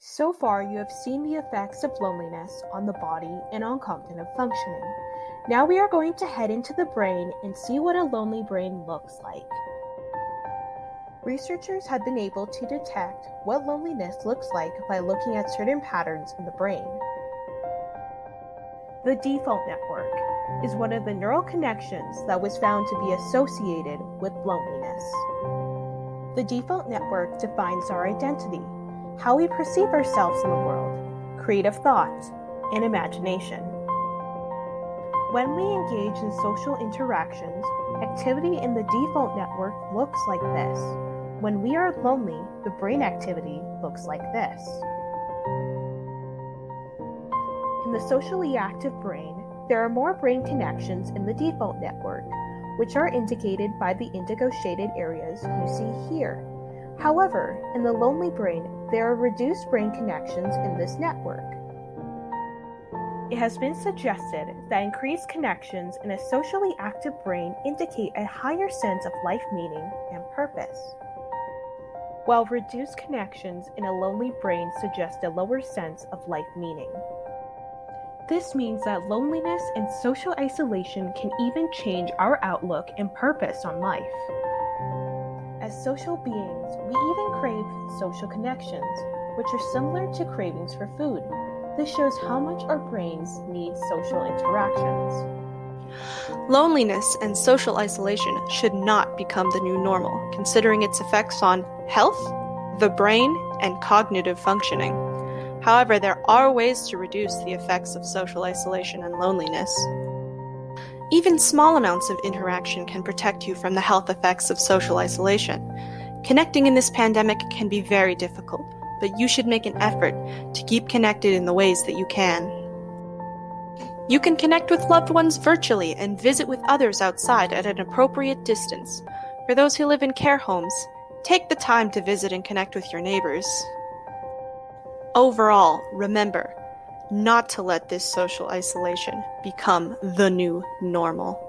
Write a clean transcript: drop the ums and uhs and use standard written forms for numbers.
So far, you have seen the effects of loneliness on the body and on cognitive functioning. Now we are going to head into the brain and see what a lonely brain looks like. Researchers have been able to detect what loneliness looks like by looking at certain patterns in the brain. The default network is one of the neural connections that was found to be associated with loneliness. The default network defines our identity, how we perceive ourselves in the world, creative thought, and imagination. When we engage in social interactions, activity in the default network looks like this. When we are lonely, the brain activity looks like this. In the socially active brain, there are more brain connections in the default network, which are indicated by the indigo shaded areas you see here. However, in the lonely brain, there are reduced brain connections in this network. It has been suggested that increased connections in a socially active brain indicate a higher sense of life meaning and purpose, while reduced connections in a lonely brain suggest a lower sense of life meaning. This means that loneliness and social isolation can even change our outlook and purpose on life. As social beings, we even crave social connections, which are similar to cravings for food. This shows how much our brains need social interactions. Loneliness and social isolation should not become the new normal, considering its effects on health, the brain, and cognitive functioning. However, there are ways to reduce the effects of social isolation and loneliness. Even small amounts of interaction can protect you from the health effects of social isolation. Connecting in this pandemic can be very difficult, but you should make an effort to keep connected in the ways that you can. You can connect with loved ones virtually and visit with others outside at an appropriate distance. For those who live in care homes, take the time to visit and connect with your neighbors. Overall, remember not to let this social isolation become the new normal.